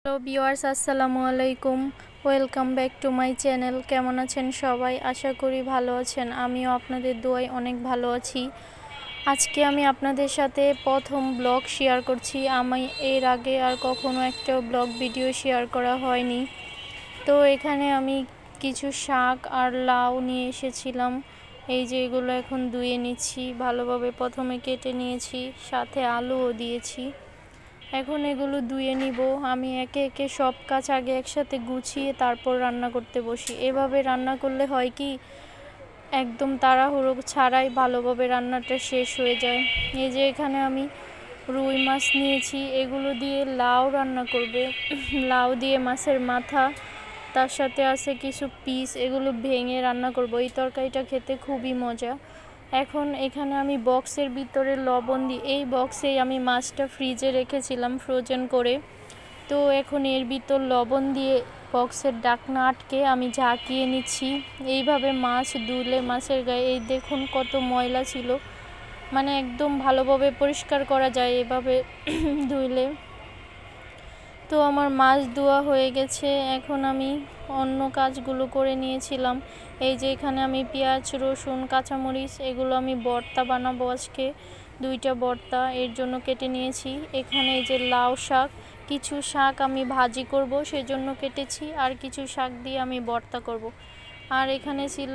Hello viewers, আসসালামু আলাইকুম। Welcome back to my channel. কেমন আছেন সবাই? আশা করি ভালো আছেন। আমিও আপনাদের দোয়ায় অনেক ভালো আছি। আজকে আমি আপনাদের সাথে প্রথম ব্লগ শেয়ার করছি। আমি এর আগে আর কখনো একটা ব্লগ ভিডিও শেয়ার করা হয়নি। তো এখানে আমি কিছু শাক আর লাউ নিয়ে এসেছিলাম। এই যে এগুলো এখন ধুয়ে নিচ্ছি, ভালোভাবে প্রথমে কেটে নিয়েছি, সাথে আলুও দিয়েছি। এখন এগুলো ধুয়ে নিব। আমি একে একে সব কাজ আগে একসাথে গুছিয়ে তারপর রান্না করতে বসি। এভাবে রান্না করলে হয় কি, একদম তাড়াহুড়ো ছাড়াই ভালোভাবে রান্নাটা শেষ হয়ে যায়। এই যে এখানে আমি রুই মাছ নিয়েছি, এগুলো দিয়ে লাউ রান্না করব। লাউ দিয়ে মাছের মাথা, তার সাথে আছে কিছু পিস, এগুলো ভেঙে রান্না করব। এই তরকারিটা খেতে খুবই মজা। এখন এখানে আমি বক্সের ভিতরে লবণ দিই, এই বক্সেই আমি মাছটা ফ্রিজে রেখেছিলাম ফ্রোজেন করে। তো এখন এর ভিতর লবণ দিয়ে বক্সের ঢাকনা আটকে আমি ঝাঁকিয়ে নিচ্ছি। এইভাবে মাছ ধুলে মাছের গায়ে এই দেখুন কত ময়লা ছিল, মানে একদম ভালোভাবে পরিষ্কার করা যায় এভাবে ধুইলে। তো আমার মাছ ধোয়া হয়ে গেছে। এখন আমি অন্য কাজগুলো করে নিয়েছিলাম। এই যে এখানে আমি পেঁয়াজ, রসুন, কাঁচামরিচ এগুলো আমি ভর্তা বানাবো আজকে। 2টা ভর্তা এর জন্য কেটে নিয়েছি। এখানে এই যে লাউ শাক, কিছু শাক আমি ভাজি করব সেজন্য কেটেছি, আর কিছু শাক দিয়ে আমি ভর্তা করব। আর এখানে ছিল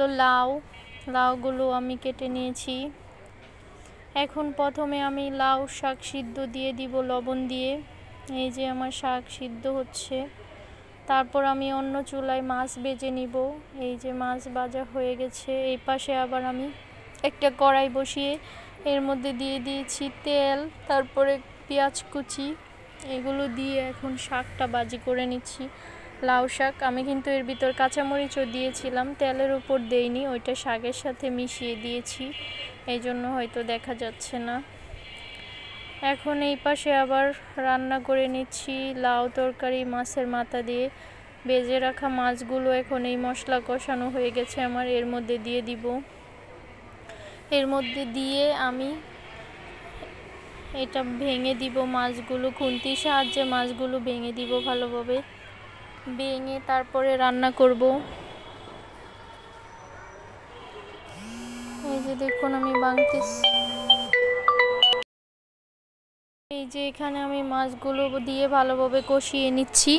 লাউগুলো আমি কেটে নিয়েছি। এখন প্রথমে আমি লাউ শাক সিদ্ধ দিয়ে দিব লবণ দিয়ে। এই যে আমার শাক সিদ্ধ হচ্ছে। তারপর আমি অন্য চুলায় মাছ ভেজে নিব। এই যে মাছ ভাজা হয়ে গেছে। এই পাশে আবার আমি একটা কড়াই বসিয়ে এর মধ্যে দিয়ে দিয়েছি তেল, তারপরে পেঁয়াজ কুচি, এগুলো দিয়ে এখন শাকটা ভাজি করে নিচ্ছি। লাউ শাক আমি কিন্তু এর ভিতর কাঁচামরিচও দিয়েছিলাম, তেলের উপর দেইনি, ওইটা শাকের সাথে মিশিয়ে দিয়েছি, এই জন্য হয়তো দেখা যাচ্ছে না। এখন এই পাশে আবার রান্না করে নিচ্ছি লাউ তরকারি মাছের মাথা দিয়ে। ভেজে রাখা মাছগুলো এখন এই মশলা কষানো হয়ে গেছে আমার, এর মধ্যে দিয়ে দিব। এর মধ্যে দিয়ে আমি এটা ভেঙে দিব মাছগুলো, খুন্তির সাহায্যে মাছগুলো ভেঙে দিব ভালোভাবে। ভেঙে তারপরে রান্না করব। এই যে দেখুন আমি ভাঙতেছি। এই যে এখানে আমি মাছগুলো দিয়ে ভালোভাবে কষিয়ে নিচ্ছি।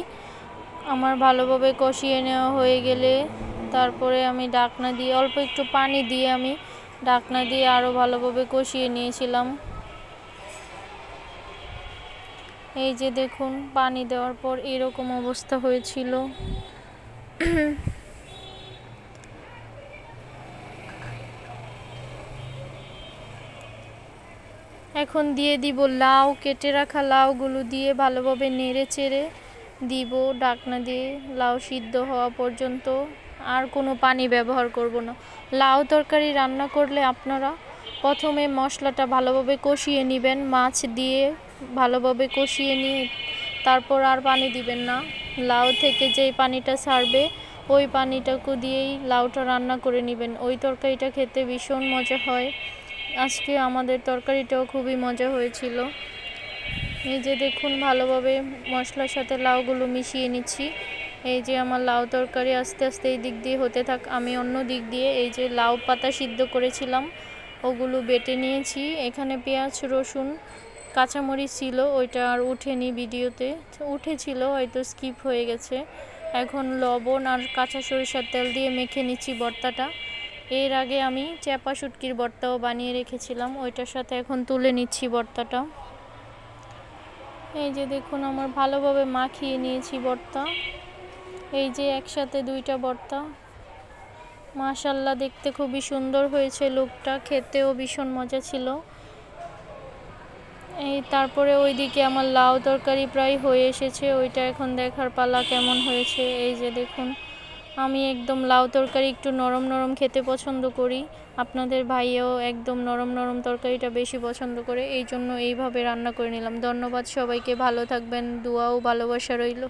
আমার ভালোভাবে কষিয়ে নেওয়া হয়ে গেলে তারপরে আমি ঢাকনা দিয়ে অল্প একটু পানি দিয়ে আমি ঢাকনা দিয়ে আরও ভালোভাবে কষিয়ে নিয়েছিলাম। এই যে দেখুন পানি দেওয়ার পর এরকম অবস্থা হয়েছিল। এখন দিয়ে দিব লাউ, কেটে রাখা লাউগুলো দিয়ে ভালোভাবে নেড়ে চেড়ে দিব ঢাকনা দিয়ে লাউ সিদ্ধ হওয়া পর্যন্ত। আর কোনো পানি ব্যবহার করব না। লাউ তরকারি রান্না করলে আপনারা প্রথমে মশলাটা ভালোভাবে কষিয়ে নেবেন, মাছ দিয়ে ভালোভাবে কষিয়ে নিয়ে তারপর আর পানি দিবেন না। লাউ থেকে যেই পানিটা ছাড়বে ওই পানিটাকে দিয়েই লাউটা রান্না করে নেবেন। ওই তরকারিটা খেতে ভীষণ মজা হয়। আজকে আমাদের তরকারিটাও খুবই মজা হয়েছিল। এই যে দেখুন ভালোভাবে মশলার সাথে লাউগুলো মিশিয়ে নিচ্ছি। এই যে আমার লাউ তরকারি আস্তে আস্তে এই দিক দিয়ে হতে থাক, আমি অন্য দিক দিয়ে এই যে লাউ পাতা সিদ্ধ করেছিলাম ওগুলো বেটে নিয়েছি। এখানে পেঁয়াজ, রসুন, কাঁচামরিচ ছিল, ওইটা আর উঠেনি ভিডিওতে, উঠেছিল হয়তো স্কিপ হয়ে গেছে। এখন লবণ আর কাঁচা সরিষার তেল দিয়ে মেখে নিচ্ছি ভর্তাটা। এর আগে আমি চ্যাপা শুটকির ভর্তাও বানিয়ে রেখেছিলাম, ওইটার সাথে এখন তুলে নিচ্ছি ভর্তাটা। এই যে দেখুন আমার ভালোভাবে মাখিয়ে নিয়েছি ভর্তা। এই যে একসাথে 2টা ভর্তা, মাশাআল্লাহ দেখতে খুবই সুন্দর হয়েছে লুকটা, খেতেও ভীষণ মজা ছিল। এই তারপরে ওইদিকে আমার লাউ তরকারি প্রায় হয়ে এসেছে, ওইটা এখন দেখার পালা কেমন হয়েছে। এই যে দেখুন আমি একদম লাউ তরকারি একটু নরম নরম খেতে পছন্দ করি, আপনাদের ভাইও একদম নরম নরম তরকারিটা বেশি পছন্দ করে, এই জন্য এইভাবে রান্না করে নিলাম। ধন্যবাদ সবাইকে, ভালো থাকবেন, দোয়া ও ভালোবাসা রইল।